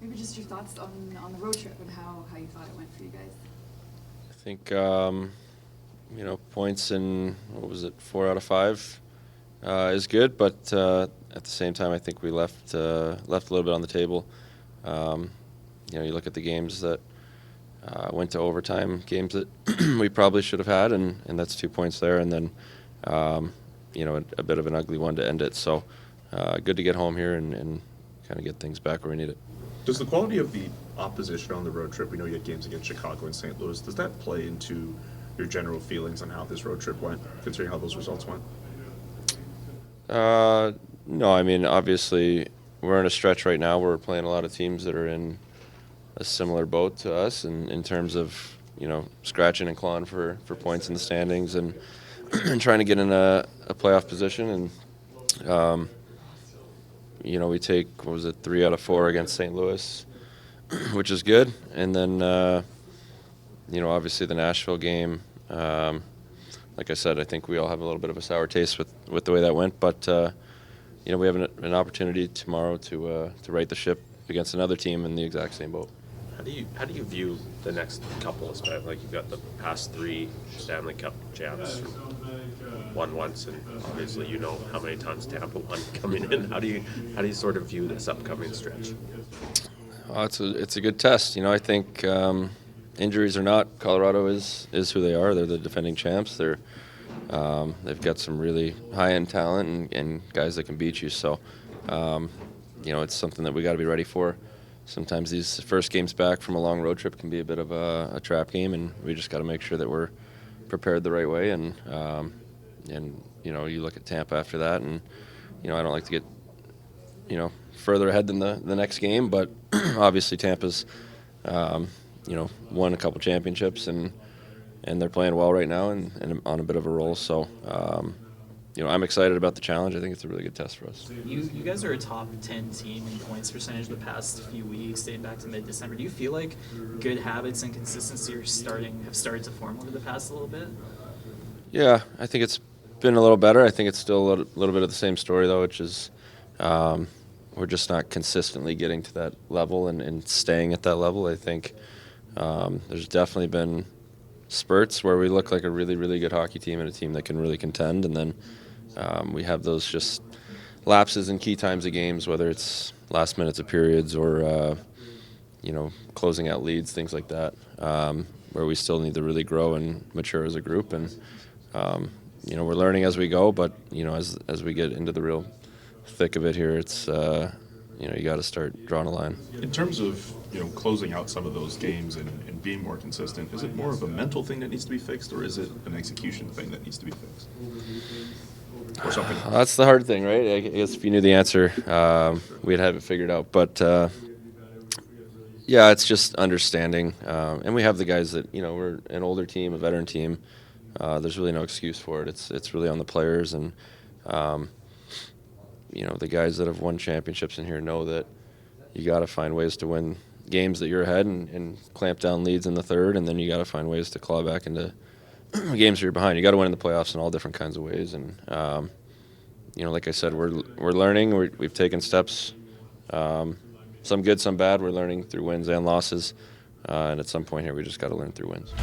Maybe just your thoughts on the road trip and how you thought it went for you guys. I think, points in, what was it, 4 out of 5 is good, but at the same time, I think we left a little bit on the table. You look at the games that went to overtime, games that we probably should have had, and that's 2 points there, and then, a bit of an ugly one to end it. So good to get home here and kind of get things back where we need it. Does the quality of the opposition on the road trip, we know you had games against Chicago and St. Louis, does that play into your general feelings on how this road trip went, considering how those results went? No, I mean, obviously, we're in a stretch right now where we're playing a lot of teams that are in a similar boat to us in terms of, scratching and clawing for points in the standings and, and trying to get in a playoff position. And, we take, 3 out of 4 against St. Louis, which is good. And then, obviously the Nashville game, like I said, I think we all have a little bit of a sour taste with the way that went. But, we have an opportunity tomorrow to right the ship against another team in the exact same boat. How do you view the next couple of steps? Like, you've got the past 3 Stanley Cup champs, won once, and obviously how many times Tampa won coming in. How do you sort of view this upcoming stretch? It's a good test. I think injuries or not, Colorado is who they are. They're the defending champs. They've got some really high-end talent and guys that can beat you. So, it's something that we got to be ready for. Sometimes these first games back from a long road trip can be a bit of a trap game, and we just got to make sure that we're prepared the right way. And you look at Tampa after that, and I don't like to get further ahead than the next game, but obviously Tampa's won a couple championships and they're playing well right now and on a bit of a roll. So. I'm excited about the challenge. I think it's a really good test for us. You guys are a top 10 team in points percentage the past few weeks, dating back to mid-December. Do you feel like good habits and consistency have started to form over the past little bit? Yeah, I think it's been a little better. I think it's still a little bit of the same story, though, which is we're just not consistently getting to that level and staying at that level. I think there's definitely been spurts where we look like a really, really good hockey team and a team that can really contend, and then we have those just lapses in key times of games, whether it's last minutes of periods or closing out leads, things like that, where we still need to really grow and mature as a group. And we're learning as we go, but as we get into the real thick of it here, it's you got to start drawing a line. In terms of closing out some of those games and being more consistent, is it more of a mental thing that needs to be fixed, or is it an execution thing that needs to be fixed? Or something? That's the hard thing, right? I guess if you knew the answer, we'd have it figured out. But yeah, it's just understanding, and we have the guys that we're an older team, a veteran team. There's really no excuse for it. It's really on the players, and the guys that have won championships in here know that you got to find ways to win games that you're ahead and clamp down leads in the third, and then you got to find ways to claw back into games that you're behind. You got to win in the playoffs in all different kinds of ways, and like I said, we're learning. We've taken steps, some good, some bad. We're learning through wins and losses, and at some point here, we just got to learn through wins.